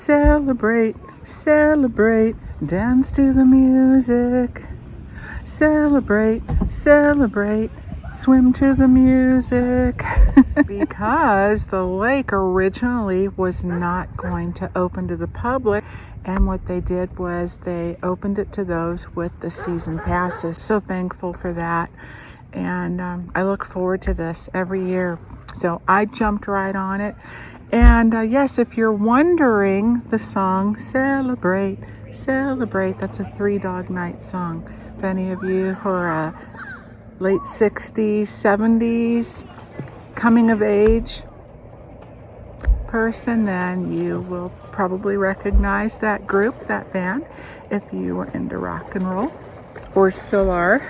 Celebrate, celebrate, dance to the music. Celebrate, celebrate, swim to the music. Because the lake originally was not going to open to the public, and what they did was they opened it to those with the season passes. So thankful for that, and I look forward to this every year. So I jumped right on it. And yes, if you're wondering, the song Celebrate, Celebrate, that's a Three Dog Night song. If any of you who are late 60s, 70s, coming of age person, then you will probably recognize that group, that band, if you were into rock and roll, or still are.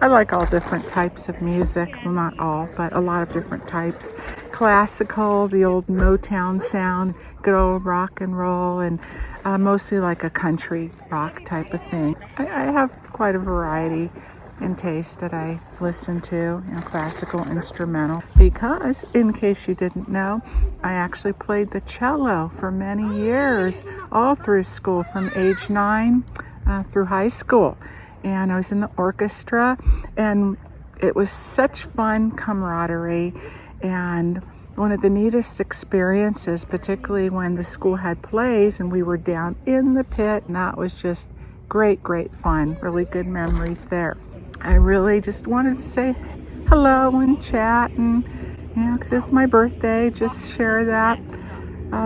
I like all different types of music. Well, not all, but a lot of different types. Classical, the old Motown sound, good old rock and roll, and mostly like a country rock type of thing. I have quite a variety in taste that I listen to, classical, instrumental, because in case you didn't know, I actually played the cello for many years, all through school, from age 9 through high school. And I was in the orchestra, and it was such fun camaraderie, and one of the neatest experiences, particularly when the school had plays and we were down in the pit, and that was just great fun, really good memories there. I really just wanted to say hello and chat, and because it's my birthday, just share that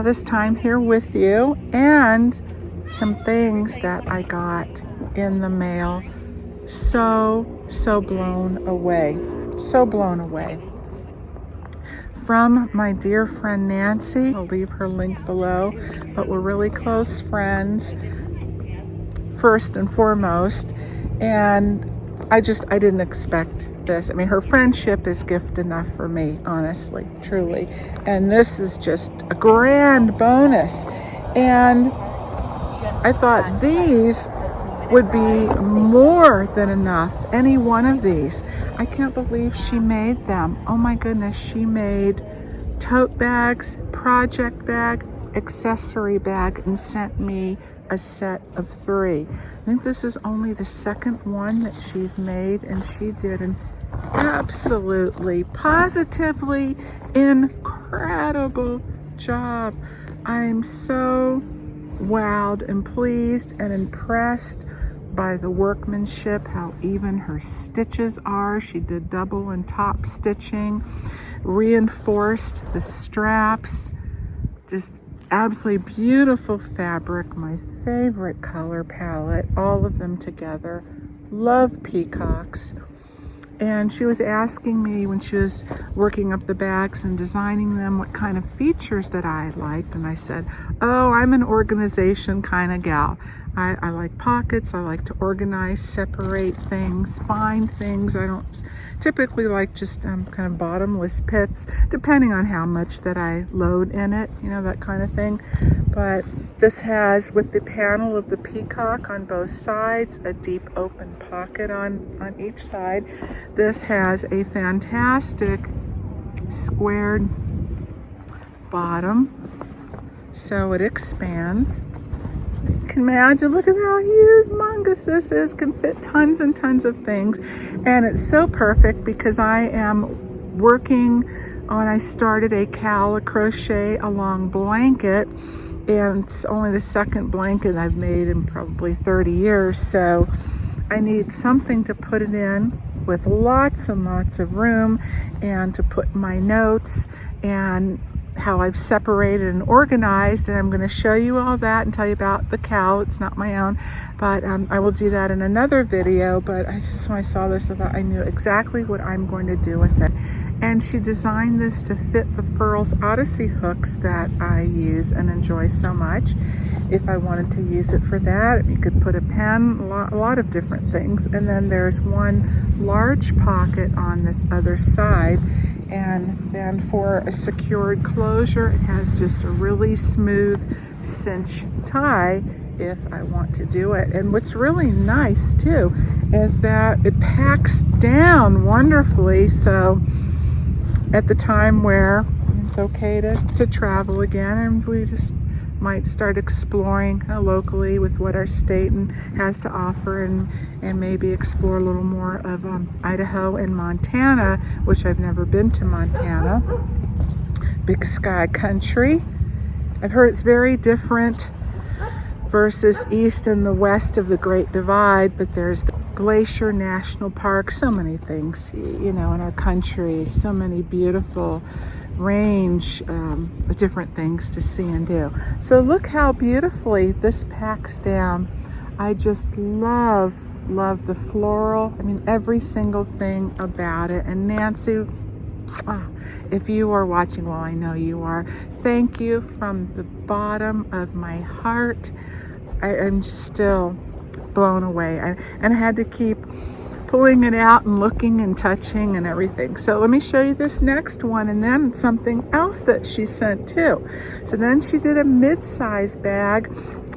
this time here with you, and some things that I got in the mail. So blown away, from my dear friend Nancy. I'll leave her link below, but we're really close friends first and foremost, and I didn't expect this. I mean, her friendship is gift enough for me, honestly, truly, and this is just a grand bonus. And I thought these would be more than enough, any one of these. I can't believe she made them. Oh my goodness, she made tote bags, project bag, accessory bag, and sent me a set of 3. I think this is only the second one that she's made, and she did an absolutely, positively incredible job. I'm so wowed and pleased and impressed by the workmanship, how even her stitches are. She did double and top stitching, reinforced the straps, just absolutely beautiful fabric, my favorite color palette, all of them together. Love peacocks. And she was asking me when she was working up the bags and designing them what kind of features that I liked, and I said, oh, I'm an organization kind of gal. I like pockets. I like to organize, separate things, find things. I don't typically like just kind of bottomless pits, depending on how much that I load in it, that kind of thing. But this has, with the panel of the peacock on both sides, a deep open pocket on each side. This has a fantastic squared bottom, so it expands. You can imagine, look at how humongous this is, can fit tons and tons of things. And it's so perfect because I am working on, I started a crochet along blanket, and it's only the second blanket I've made in probably 30 years. So I need something to put it in with lots and lots of room, and to put my notes and how I've separated and organized, and I'm going to show you all that and tell you about the cow. It's not my own, but I will do that in another video. But when I saw this, I thought I knew exactly what I'm going to do with it. And she designed this to fit the Furls Odyssey hooks that I use and enjoy so much. If I wanted to use it for that, you could put a pen, a lot of different things. And then there's one large pocket on this other side. And then for a secured closure, it has just a really smooth cinch tie if I want to do it. And what's really nice too is that it packs down wonderfully. So at the time where it's okay to travel again, and we just might start exploring locally with what our state has to offer, and maybe explore a little more of Idaho and Montana, which I've never been to Montana. Big sky country. I've heard it's very different versus east and the west of the Great Divide, but there's the Glacier National Park, so many things, you know, in our country, so many beautiful range of different things to see and do. So look how beautifully this packs down. I just love the floral. I mean, every single thing about it. And Nancy, if you are watching, well, I know you are, thank you from the bottom of my heart. I'm still blown away. And I had to keep pulling it out and looking and touching and everything. So let me show you this next one, and then something else that she sent too. So then she did a mid-size bag,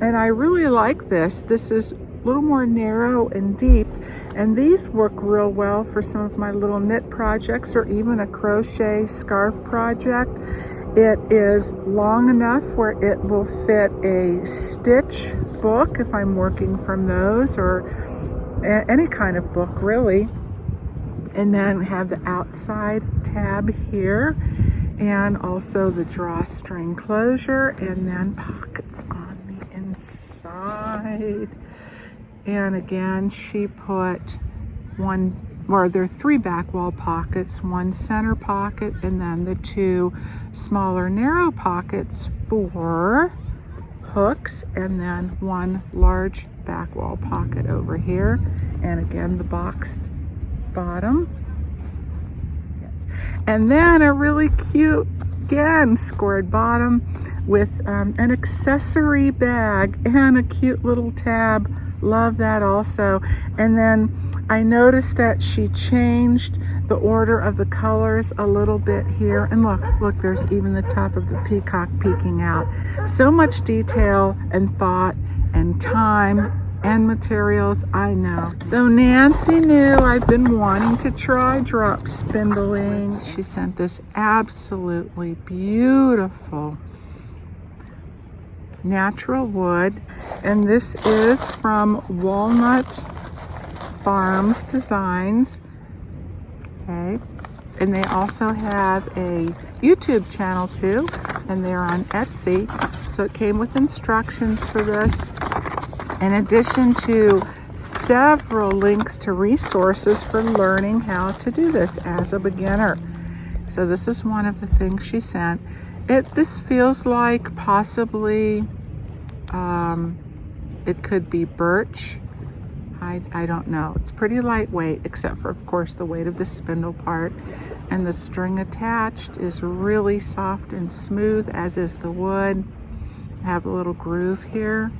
and I really like this. This is a little more narrow and deep, and these work real well for some of my little knit projects or even a crochet scarf project. It is long enough where it will fit a stitch book if I'm working from those, or any kind of book really. And then have the outside tab here, and also the drawstring closure, and then pockets on the inside. And again, she put there are 3 back wall pockets, 1 center pocket, and then the 2 smaller narrow pockets for hooks, and then 1 large back wall pocket over here. And again, the boxed bottom. Yes. And then a really cute, again, squared bottom with an accessory bag and a cute little tab. Love that also. And then I noticed that she changed the order of the colors a little bit here. And look, there's even the top of the peacock peeking out. So much detail and thought and time and materials, I know. So Nancy knew I've been wanting to try drop spindling. She sent this absolutely beautiful natural wood, and this is from Walnut Farms Designs. Okay, and they also have a YouTube channel too, and they're on Etsy. So it came with instructions for this, in addition to several links to resources for learning how to do this as a beginner. So this is one of the things she sent. This feels like possibly it could be birch. I don't know. It's pretty lightweight, except for, of course, the weight of the spindle part. And the string attached is really soft and smooth, as is the wood. I have a little groove here,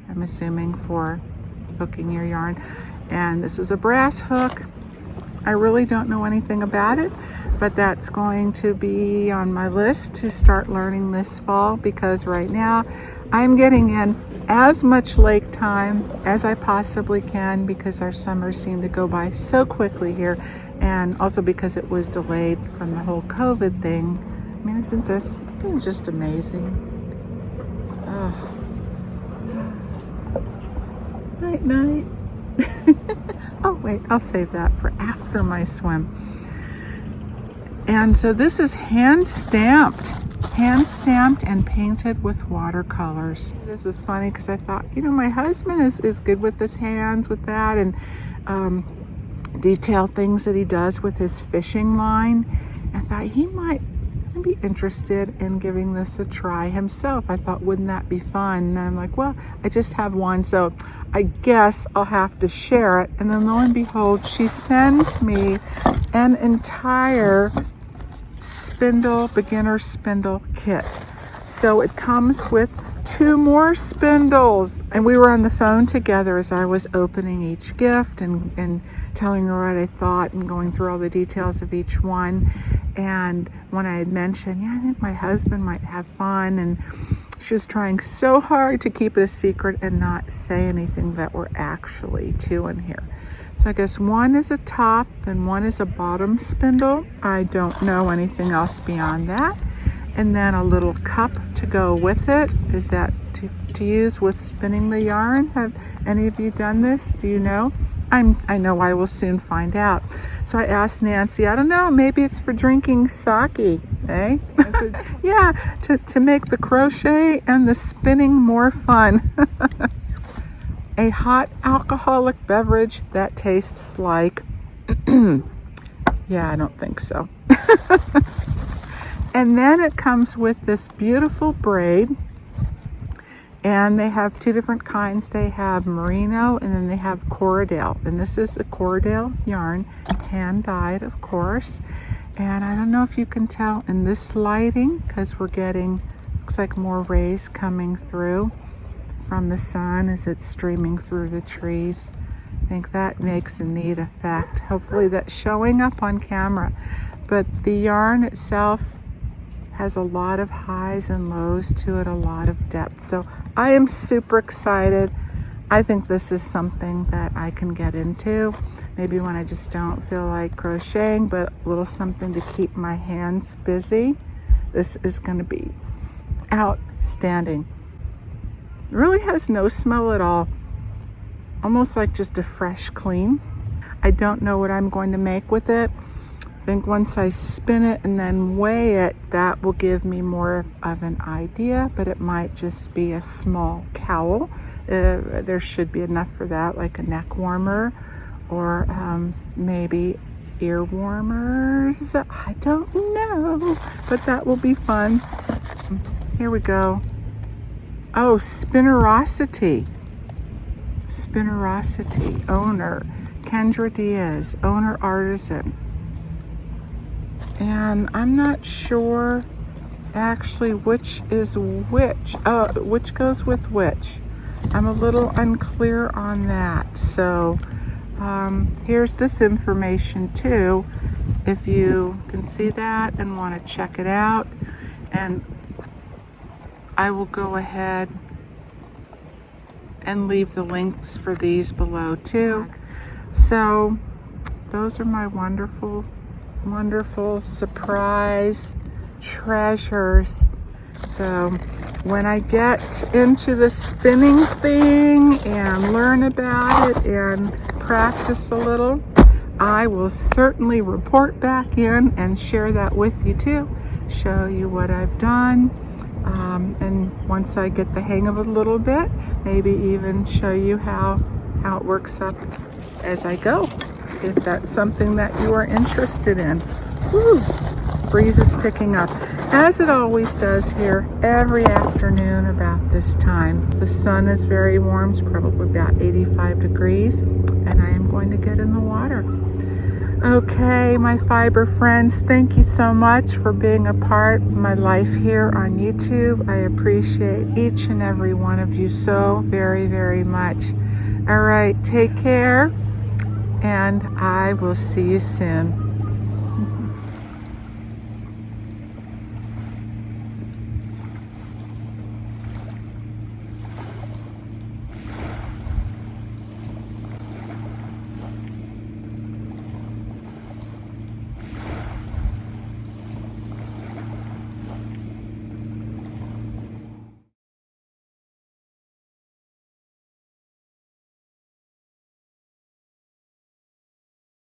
I'm assuming for hooking your yarn. And this is a brass hook. I really don't know anything about it, but that's going to be on my list to start learning this fall, because right now I'm getting in as much lake time as I possibly can, because our summers seem to go by so quickly here, and also because it was delayed from the whole COVID thing. I mean, isn't this just amazing? Oh. Night, night. Oh wait, I'll save that for after my swim. And so this is hand stamped and painted with watercolors. This is funny because I thought, you know, my husband is good with his hands with that, and detail things that he does with his fishing line. I thought he might be interested in giving this a try himself. I thought, wouldn't that be fun? And I'm like, well, I just have one, so I guess I'll have to share it. And then lo and behold, she sends me an entire beginner spindle kit. So it comes with 2 more spindles, and we were on the phone together as I was opening each gift and telling her what I thought and going through all the details of each one. And when I had mentioned, yeah, I think my husband might have fun, and she was trying so hard to keep it a secret and not say anything that we're actually 2 in here. So I guess one is a top and one is a bottom spindle. I don't know anything else beyond that. and then a little cup to go with it. Is that to use with spinning the yarn? Have any of you done this? Do you know? I know I will soon find out. So I asked Nancy, I don't know, maybe it's for drinking sake, eh? I said, yeah, to make the crochet and the spinning more fun. A hot alcoholic beverage that tastes like, yeah, I don't think so. And then it comes with this beautiful braid, and they have two different kinds. They have merino and then they have Corriedale, and this is a Corriedale yarn, hand dyed of course. And I don't know if you can tell in this lighting, because we're getting, looks like more rays coming through from the sun as it's streaming through the trees. I think that makes a neat effect. Hopefully that's showing up on camera. But the yarn itself has a lot of highs and lows to it, a lot of depth. So I am super excited. I think this is something that I can get into. Maybe when I just don't feel like crocheting, but a little something to keep my hands busy. This is going to be outstanding. It really has no smell at all. Almost like just a fresh clean. I don't know what I'm going to make with it. I think once I spin it and then weigh it, that will give me more of an idea, but it might just be a small cowl. There should be enough for that, like a neck warmer or maybe ear warmers. I don't know, but that will be fun. Here we go. Oh, Spinnerosity. Spinnerosity, owner, Kendra Diaz, owner artisan. And I'm not sure actually which is which goes with which. I'm a little unclear on that. So here's this information too, if you can see that and want to check it out. And I will go ahead and leave the links for these below too. So those are my wonderful surprise treasures. So when I get into the spinning thing and learn about it and practice a little, I will certainly report back in and share that with you too, show you what I've done, and once I get the hang of it a little bit, maybe even show you how it works up as I go, if that's something that you are interested in. Woo, breeze is picking up, as it always does here every afternoon about this time. The sun is very warm, it's probably about 85 degrees, and I am going to get in the water. Okay, my fiber friends, thank you so much for being a part of my life here on YouTube. I appreciate each and every one of you so very, very much. All right, take care, and I will see you soon.